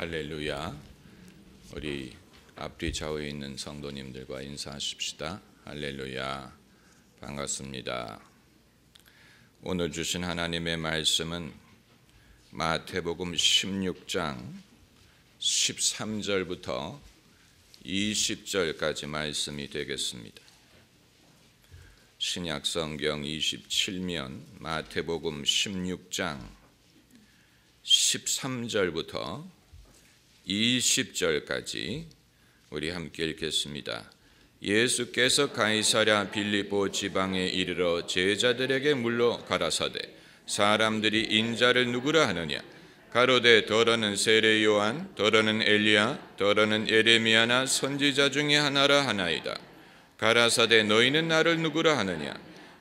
할렐루야. 우리 앞뒤 좌우에 있는 성도님들과 인사하십시다. 할렐루야. 반갑습니다. 오늘 주신 하나님의 말씀은 마태복음 16장 13절부터 20절까지 말씀이 되겠습니다. 신약성경 27면 마태복음 16장 13절부터 20절까지 우리 함께 읽겠습니다. 예수께서 가이사랴 빌립보 지방에 이르러 제자들에게 물러 가라사대 사람들이 인자를 누구라 하느냐 가로되 더러는 세례 요한 더러는 엘리야 더러는 예레미야나 선지자 중에 하나라 하나이다. 가라사대 너희는 나를 누구라 하느냐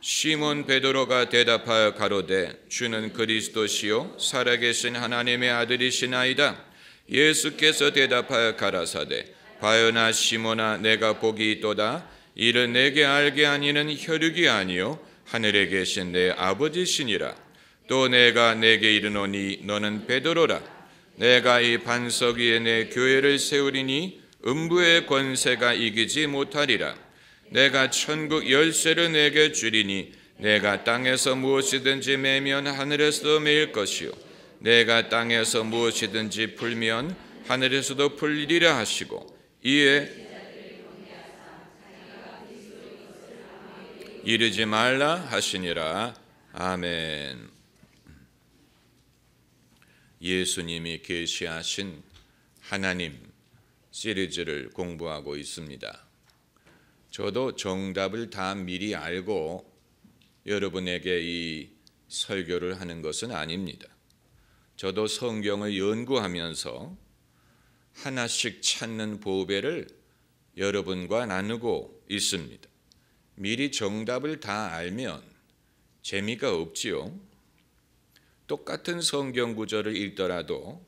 시몬 베드로가 대답하여 가로되 주는 그리스도시요 살아계신 하나님의 아들이시나이다. 예수께서 대답하여 가라사대 바요나 시몬아 내가 복이 있도다. 이를 내게 알게 하니는 혈육이 아니요 하늘에 계신 내 아버지시니라. 또 내가 내게 이르노니 너는 베드로라. 내가 이 반석 위에 내 교회를 세우리니 음부의 권세가 이기지 못하리라. 내가 천국 열쇠를 내게 주리니 내가 땅에서 무엇이든지 매면 하늘에서도 매일 것이요 내가 땅에서 무엇이든지 풀면 하늘에서도 풀리리라 하시고 이에 이르지 말라 하시니라. 아멘. 예수님이 계시하신 하나님 시리즈를 공부하고 있습니다. 저도 정답을 다 미리 알고 여러분에게 이 설교를 하는 것은 아닙니다. 저도 성경을 연구하면서 하나씩 찾는 보배를 여러분과 나누고 있습니다. 미리 정답을 다 알면 재미가 없지요. 똑같은 성경 구절을 읽더라도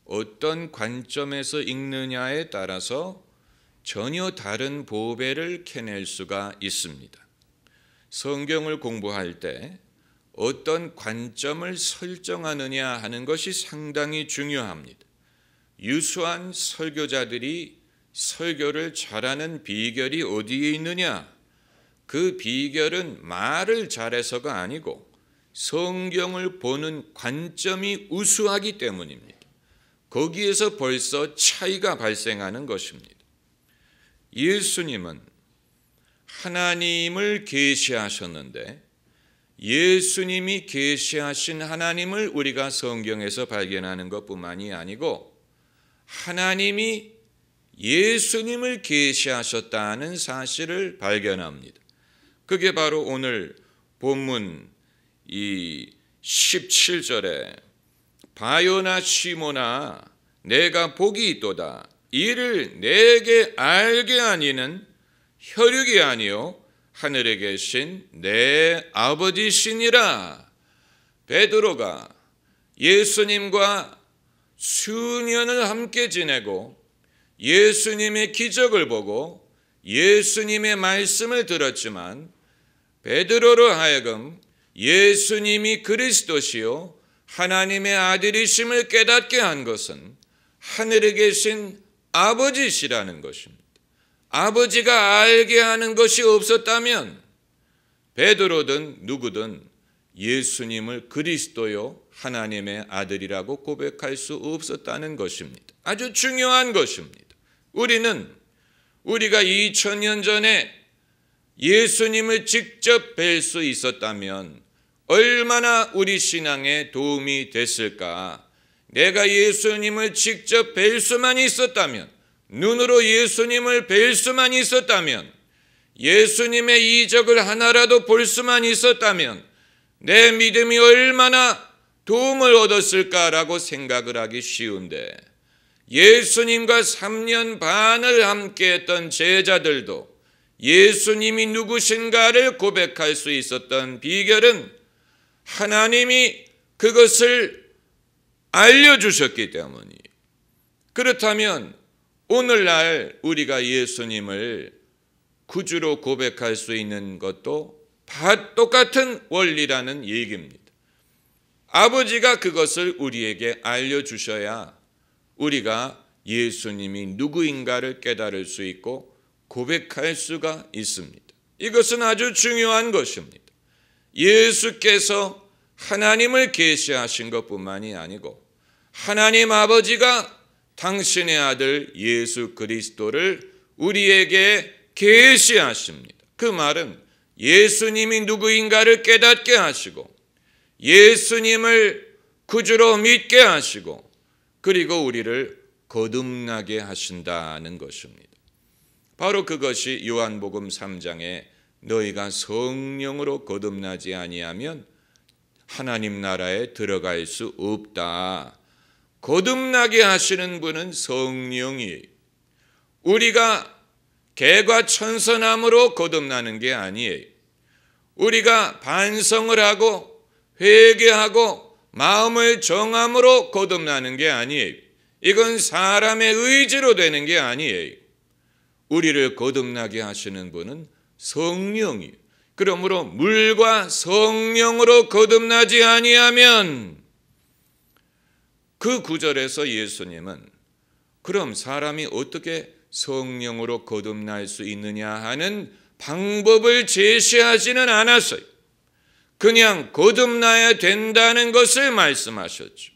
어떤 관점에서 읽느냐에 따라서 전혀 다른 보배를 캐낼 수가 있습니다. 성경을 공부할 때 어떤 관점을 설정하느냐 하는 것이 상당히 중요합니다. 유수한 설교자들이 설교를 잘하는 비결이 어디에 있느냐? 그 비결은 말을 잘해서가 아니고 성경을 보는 관점이 우수하기 때문입니다. 거기에서 벌써 차이가 발생하는 것입니다. 예수님은 하나님을 계시하셨는데 예수님이 계시하신 하나님을 우리가 성경에서 발견하는 것뿐만이 아니고 하나님이 예수님을 계시하셨다는 사실을 발견합니다. 그게 바로 오늘 본문 이 17절에 바요나 시몬아 내가 복이 있도다. 이를 내게 알게 하니는 혈육이 아니요 하늘에 계신 내 아버지시니라. 베드로가 예수님과 수년을 함께 지내고 예수님의 기적을 보고 예수님의 말씀을 들었지만 베드로로 하여금 예수님이 그리스도시요 하나님의 아들이심을 깨닫게 한 것은 하늘에 계신 아버지시라는 것입니다. 아버지가 알게 하는 것이 없었다면 베드로든 누구든 예수님을 그리스도요 하나님의 아들이라고 고백할 수 없었다는 것입니다. 아주 중요한 것입니다. 우리가 2000년 전에 예수님을 직접 뵐 수 있었다면 얼마나 우리 신앙에 도움이 됐을까? 내가 예수님을 직접 뵐 수만 있었다면 눈으로 예수님을 뵐 수만 있었다면 예수님의 이적을 하나라도 볼 수만 있었다면 내 믿음이 얼마나 도움을 얻었을까라고 생각을 하기 쉬운데 예수님과 3년 반을 함께했던 제자들도 예수님이 누구신가를 고백할 수 있었던 비결은 하나님이 그것을 알려주셨기 때문이에요. 그렇다면 오늘날 우리가 예수님을 구주로 고백할 수 있는 것도 똑같은 원리라는 얘기입니다. 아버지가 그것을 우리에게 알려주셔야 우리가 예수님이 누구인가를 깨달을 수 있고 고백할 수가 있습니다. 이것은 아주 중요한 것입니다. 예수께서 하나님을 계시하신 것뿐만이 아니고 하나님 아버지가 당신의 아들 예수 그리스도를 우리에게 계시하십니다. 그 말은 예수님이 누구인가를 깨닫게 하시고 예수님을 구주로 믿게 하시고 그리고 우리를 거듭나게 하신다는 것입니다. 바로 그것이 요한복음 3장에 너희가 성령으로 거듭나지 아니하면 하나님 나라에 들어갈 수 없다. 거듭나게 하시는 분은 성령이에요. 우리가 개과천선함으로 거듭나는 게 아니에요. 우리가 반성을 하고 회개하고 마음을 정함으로 거듭나는 게 아니에요. 이건 사람의 의지로 되는 게 아니에요. 우리를 거듭나게 하시는 분은 성령이에요. 그러므로 물과 성령으로 거듭나지 아니하면 그 구절에서 예수님은 그럼 사람이 어떻게 성령으로 거듭날 수 있느냐 하는 방법을 제시하지는 않았어요. 그냥 거듭나야 된다는 것을 말씀하셨죠.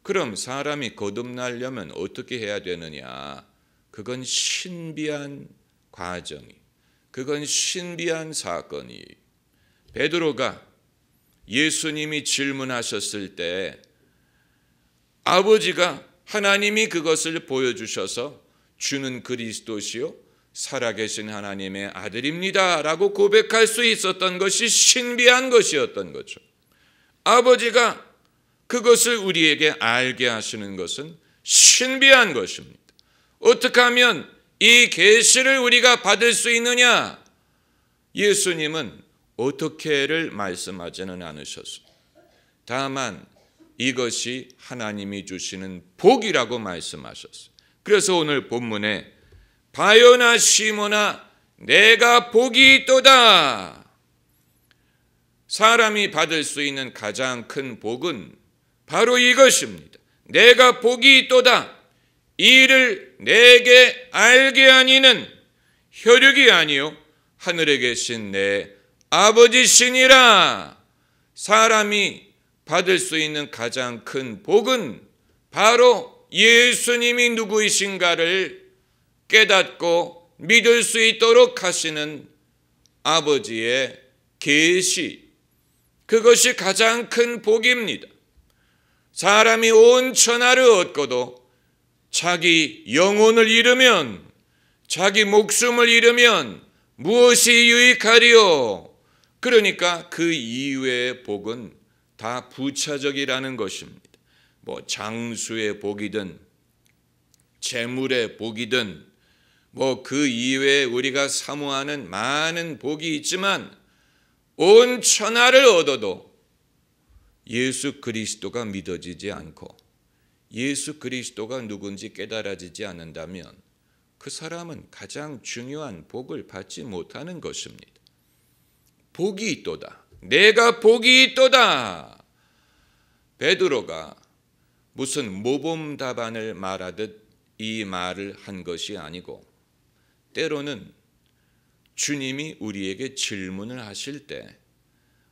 그럼 사람이 거듭나려면 어떻게 해야 되느냐? 그건 신비한 과정이, 그건 신비한 사건이. 베드로가 예수님이 질문하셨을 때 아버지가 하나님이 그것을 보여주셔서 주는 그리스도시요 살아계신 하나님의 아들입니다 라고 고백할 수 있었던 것이 신비한 것이었던 거죠. 아버지가 그것을 우리에게 알게 하시는 것은 신비한 것입니다. 어떻게 하면 이 계시를 우리가 받을 수 있느냐? 예수님은 어떻게를 말씀하지는 않으셨어요. 다만 이것이 하나님이 주시는 복이라고 말씀하셨어요. 그래서 오늘 본문에 바요나 시모나 내가 복이 있도다. 사람이 받을 수 있는 가장 큰 복은 바로 이것입니다. 내가 복이 있도다. 이를 내게 알게 하니는 혈육이 아니요 하늘에 계신 내 아버지시니라. 사람이 받을 수 있는 가장 큰 복은 바로 예수님이 누구이신가를 깨닫고 믿을 수 있도록 하시는 아버지의 계시, 그것이 가장 큰 복입니다. 사람이 온 천하를 얻고도 자기 영혼을 잃으면, 자기 목숨을 잃으면 무엇이 유익하리요? 그러니까 그 이외의 복은 다 부차적이라는 것입니다. 뭐 장수의 복이든 재물의 복이든 뭐 그 이외에 우리가 사모하는 많은 복이 있지만 온 천하를 얻어도 예수 그리스도가 믿어지지 않고 예수 그리스도가 누군지 깨달아지지 않는다면 그 사람은 가장 중요한 복을 받지 못하는 것입니다. 복이 있도다. 내가 복이 있도다. 베드로가 무슨 모범답안을 말하듯 이 말을 한 것이 아니고 때로는 주님이 우리에게 질문을 하실 때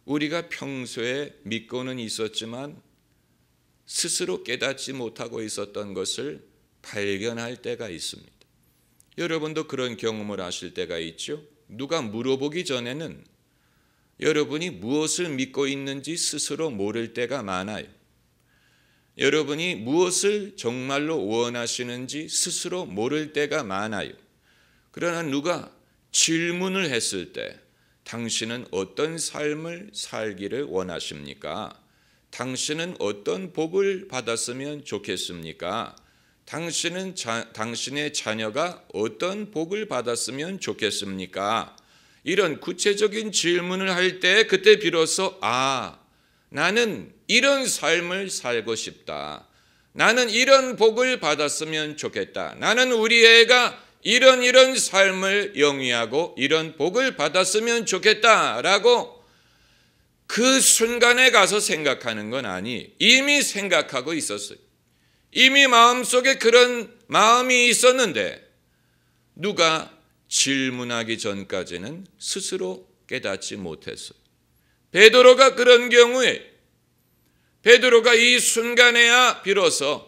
우리가 평소에 믿고는 있었지만 스스로 깨닫지 못하고 있었던 것을 발견할 때가 있습니다. 여러분도 그런 경험을 하실 때가 있죠. 누가 물어보기 전에는 여러분이 무엇을 믿고 있는지 스스로 모를 때가 많아요. 여러분이 무엇을 정말로 원하시는지 스스로 모를 때가 많아요. 그러나 누가 질문을 했을 때 당신은 어떤 삶을 살기를 원하십니까? 당신은 어떤 복을 받았으면 좋겠습니까? 당신의 자녀가 어떤 복을 받았으면 좋겠습니까? 이런 구체적인 질문을 할 때 그때 비로소 나는 이런 삶을 살고 싶다. 나는 이런 복을 받았으면 좋겠다. 나는 우리 애가 이런 삶을 영위하고 이런 복을 받았으면 좋겠다라고 그 순간에 가서 생각하는 건 아니, 이미 생각하고 있었어요. 이미 마음속에 그런 마음이 있었는데 누가 질문하기 전까지는 스스로 깨닫지 못했어요. 베드로가 그런 경우에 베드로가 이 순간에야 비로소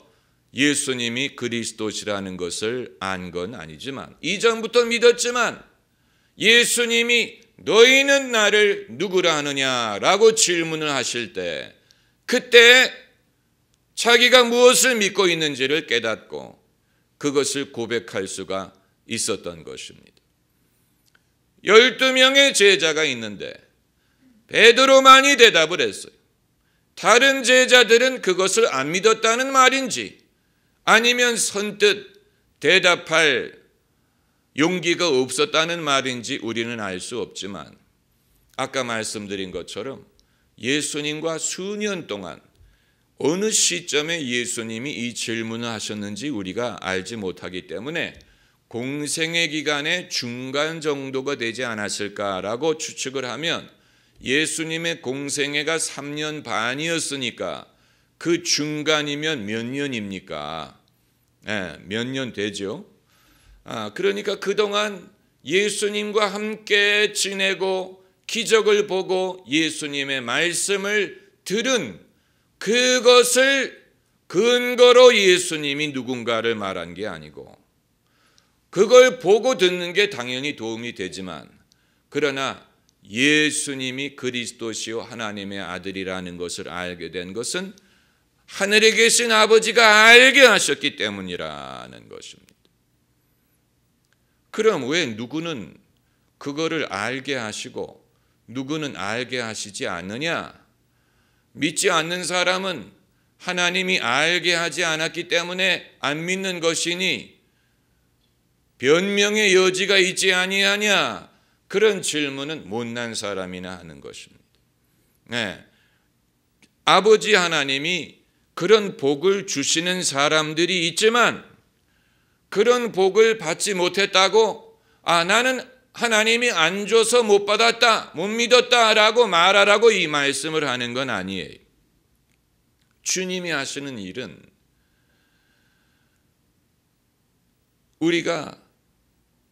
예수님이 그리스도시라는 것을 안 건 아니지만 이전부터 믿었지만 예수님이 너희는 나를 누구라 하느냐라고 질문을 하실 때 그때 자기가 무엇을 믿고 있는지를 깨닫고 그것을 고백할 수가 있었던 것입니다. 12명의 제자가 있는데 베드로만이 대답을 했어요. 다른 제자들은 그것을 안 믿었다는 말인지 아니면 선뜻 대답할 용기가 없었다는 말인지 우리는 알 수 없지만 아까 말씀드린 것처럼 예수님과 수년 동안 어느 시점에 예수님이 이 질문을 하셨는지 우리가 알지 못하기 때문에 공생의 기간의 중간 정도가 되지 않았을까라고 추측을 하면 예수님의 공생애가 3년 반이었으니까 그 중간이면 몇 년입니까? 몇 년 되죠? 그러니까 그동안 예수님과 함께 지내고 기적을 보고 예수님의 말씀을 들은 그것을 근거로 예수님이 누군가를 말한 게 아니고 그걸 보고 듣는 게 당연히 도움이 되지만 그러나 예수님이 그리스도시요 하나님의 아들이라는 것을 알게 된 것은 하늘에 계신 아버지가 알게 하셨기 때문이라는 것입니다. 그럼 왜 누구는 그거를 알게 하시고 누구는 알게 하시지 않느냐? 믿지 않는 사람은 하나님이 알게 하지 않았기 때문에 안 믿는 것이니 변명의 여지가 있지 아니하냐? 그런 질문은 못난 사람이나 하는 것입니다. 아버지 하나님이 그런 복을 주시는 사람들이 있지만 그런 복을 받지 못했다고 나는 하나님이 안 줘서 못 받았다, 못 믿었다라고 말하라고 이 말씀을 하는 건 아니에요. 주님이 하시는 일은 우리가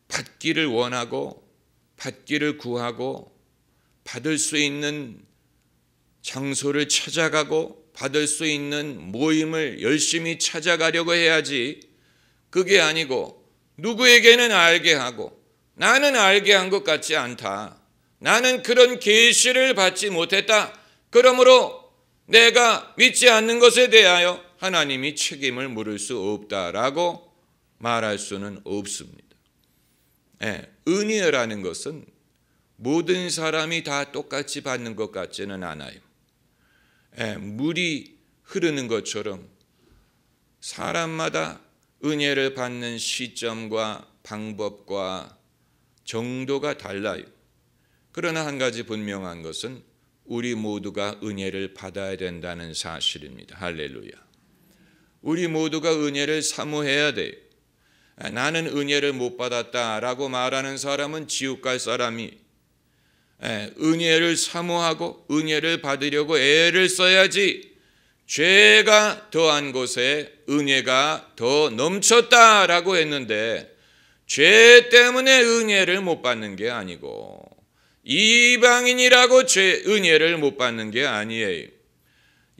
받기를 원하고 받기를 구하고 받을 수 있는 장소를 찾아가고 받을 수 있는 모임을 열심히 찾아가려고 해야지 그게 아니고 누구에게는 알게 하고 나는 알게 한 것 같지 않다. 나는 그런 계시를 받지 못했다. 그러므로 내가 믿지 않는 것에 대하여 하나님이 책임을 물을 수 없다라고 말할 수는 없습니다. 은혜라는 것은 모든 사람이 다 똑같이 받는 것 같지는 않아요. 물이 흐르는 것처럼 사람마다 은혜를 받는 시점과 방법과 정도가 달라요. 그러나 한 가지 분명한 것은 우리 모두가 은혜를 받아야 된다는 사실입니다. 할렐루야. 우리 모두가 은혜를 사모해야 돼요. 나는 은혜를 못 받았다라고 말하는 사람은 지옥 갈 사람이 은혜를 사모하고 은혜를 받으려고 애를 써야지 죄가 더한 곳에 은혜가 더 넘쳤다라고 했는데 죄 때문에 은혜를 못 받는 게 아니고 이방인이라고 은혜를 못 받는 게 아니에요.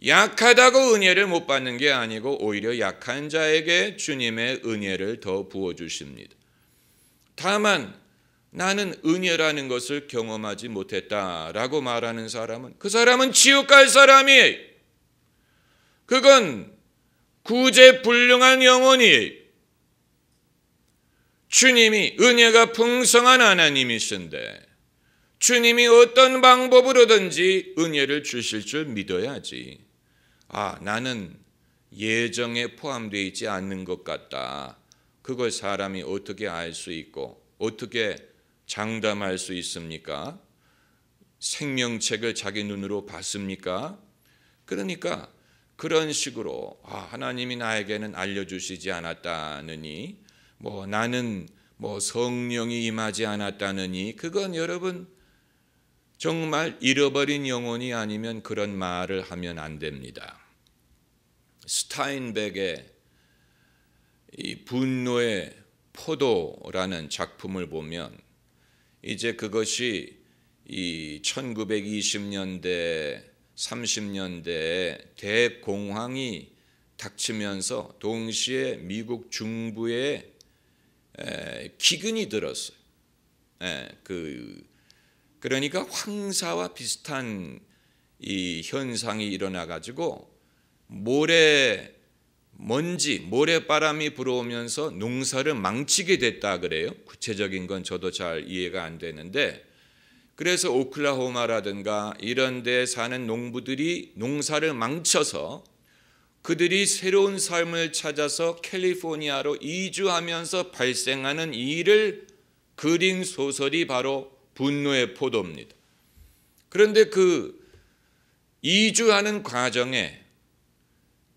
약하다고 은혜를 못 받는 게 아니고 오히려 약한 자에게 주님의 은혜를 더 부어주십니다. 다만 나는 은혜라는 것을 경험하지 못했다라고 말하는 사람은 그 사람은 지옥 갈 사람이에요. 그건 구제불능한 영혼이에요. 주님이 은혜가 풍성한 하나님이신데 주님이 어떤 방법으로든지 은혜를 주실 줄 믿어야지. 나는 예정에 포함되어 있지 않는 것 같다. 그걸 사람이 어떻게 알 수 있고 어떻게 장담할 수 있습니까? 생명책을 자기 눈으로 봤습니까? 그러니까 그런 식으로 하나님이 나에게는 알려주시지 않았다느니 나는 성령이 임하지 않았다느니 그건 여러분 정말 잃어버린 영혼이 아니면 그런 말을 하면 안 됩니다. 스타인백의 이 분노의 포도라는 작품을 보면 이제 그것이 이 1920년대 30년대에 대공황이 닥치면서 동시에 미국 중부에 기근이 들었어요. 그러니까 황사와 비슷한 이 현상이 일어나 가지고 모래바람이 불어오면서 농사를 망치게 됐다 그래요. 구체적인 건 저도 잘 이해가 안 되는데, 그래서 오클라호마라든가 이런 데 사는 농부들이 농사를 망쳐서 그들이 새로운 삶을 찾아서 캘리포니아로 이주하면서 발생하는 일을 그린 소설이 바로 분노의 포도입니다. 그런데 그 이주하는 과정에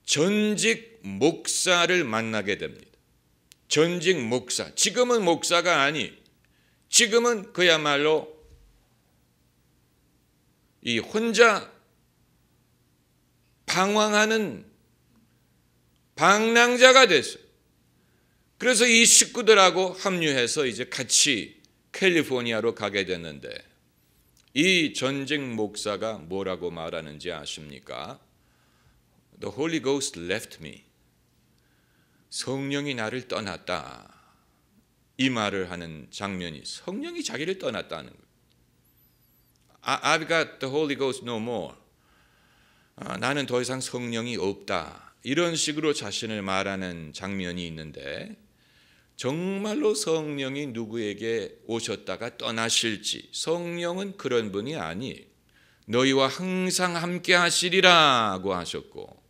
전직 목사를 만나게 됩니다. 전직 목사. 지금은 목사가 아니, 지금은 그야말로 이 혼자 방황하는 방랑자가 됐어요. 그래서 이 식구들하고 합류해서 이제 같이 캘리포니아로 가게 됐는데, 이 전직 목사가 뭐라고 말하는지 아십니까? The Holy Ghost left me. 성령이 나를 떠났다. 이 말을 하는 장면이, 성령이 자기를 떠났다는 거예요. I've got the Holy Ghost no more. 나는 더 이상 성령이 없다. 이런 식으로 자신을 말하는 장면이 있는데, 정말로 성령이 누구에게 오셨다가 떠나실지, 성령은 그런 분이 아니에요. 너희와 항상 함께 하시리라고 하셨고,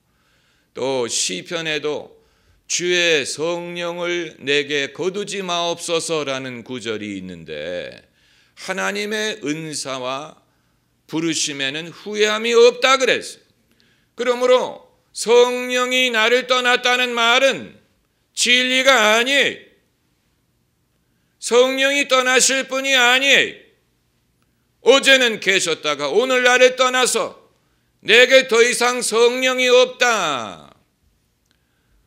또 시편에도 주의 성령을 내게 거두지 마옵소서라는 구절이 있는데, 하나님의 은사와 부르심에는 후회함이 없다 그랬어요. 그러므로 성령이 나를 떠났다는 말은 진리가 아니에요. 성령이 떠나실 분이 아니에요. 어제는 계셨다가 오늘 나를 떠나서 내게 더 이상 성령이 없다.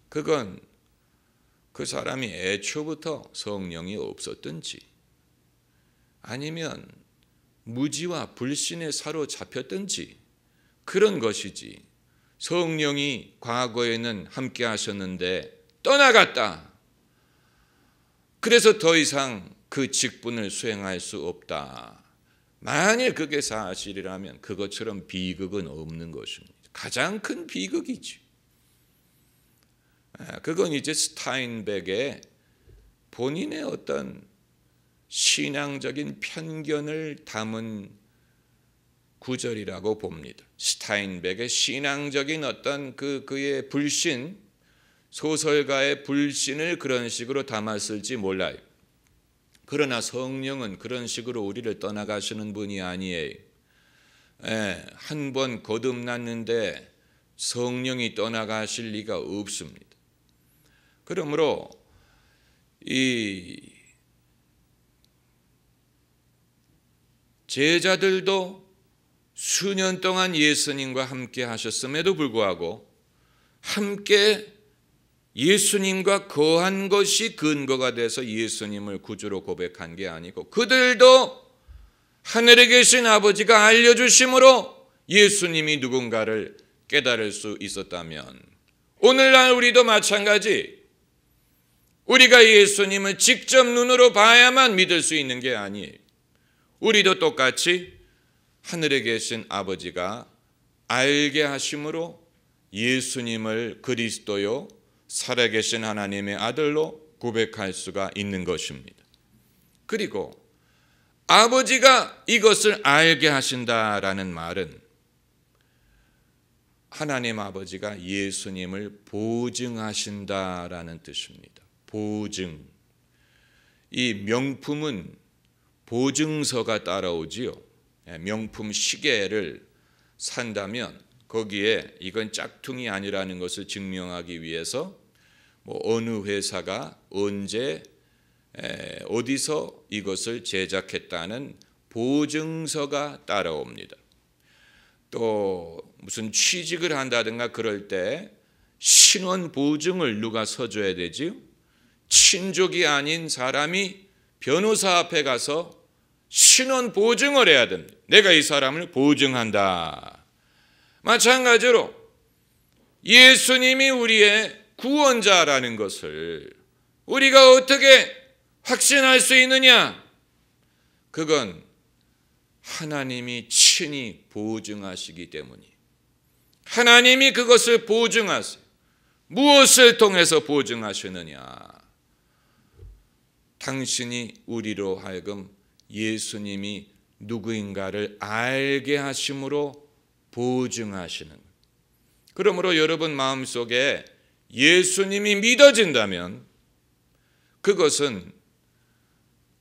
그건 그 사람이 애초부터 성령이 없었든지, 아니면 무지와 불신에 사로잡혔든지 그런 것이지, 성령이 과거에는 함께 하셨는데 떠나갔다. 그래서 더 이상 그 직분을 수행할 수 없다. 만일 그게 사실이라면 그것처럼 비극은 없는 것입니다. 가장 큰 비극이지. 그건 이제 스타인백의 본인의 어떤 신앙적인 편견을 담은 구절이라고 봅니다. 스타인백의 신앙적인 어떤 그의 불신, 소설가의 불신을 그런 식으로 담았을지 몰라요. 그러나 성령은 그런 식으로 우리를 떠나가시는 분이 아니에요. 한 번 거듭났는데 성령이 떠나가실 리가 없습니다. 그러므로 이 제자들도 수년 동안 예수님과 함께 하셨음에도 불구하고 함께 예수님과 거한 것이 근거가 돼서 예수님을 구주로 고백한 게 아니고, 그들도 하늘에 계신 아버지가 알려주심으로 예수님이 누군가를 깨달을 수 있었다면, 오늘날 우리도 마찬가지, 우리가 예수님을 직접 눈으로 봐야만 믿을 수 있는 게 아니에요. 우리도 똑같이 하늘에 계신 아버지가 알게 하심으로 예수님을 그리스도요 살아계신 하나님의 아들로 고백할 수가 있는 것입니다. 그리고 아버지가 이것을 알게 하신다라는 말은 하나님 아버지가 예수님을 보증하신다라는 뜻입니다. 보증. 이 명품은 보증서가 따라오지요. 명품 시계를 산다면 거기에 이건 짝퉁이 아니라는 것을 증명하기 위해서 어느 회사가 언제 어디서 이것을 제작했다는 보증서가 따라옵니다. 또 무슨 취직을 한다든가 그럴 때 신원 보증을 누가 서줘야 되지요? 친족이 아닌 사람이 변호사 앞에 가서 신원 보증을 해야 됩니다. 내가 이 사람을 보증한다. 마찬가지로 예수님이 우리의 구원자라는 것을 우리가 어떻게 확신할 수 있느냐? 그건 하나님이 친히 보증하시기 때문이에요. 하나님이 그것을 보증하세요. 무엇을 통해서 보증하시느냐? 당신이 우리로 하여금 예수님이 누구인가를 알게 하심으로 보증하시는 거예요. 그러므로 여러분 마음속에 예수님이 믿어진다면 그것은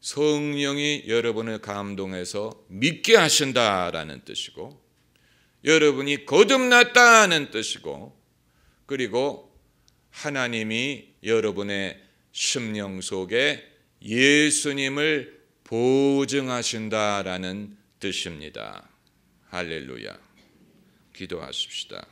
성령이 여러분을 감동해서 믿게 하신다라는 뜻이고, 여러분이 거듭났다는 뜻이고, 그리고 하나님이 여러분의 심령 속에 예수님을 보증하신다라는 뜻입니다. 할렐루야. 기도하십시다.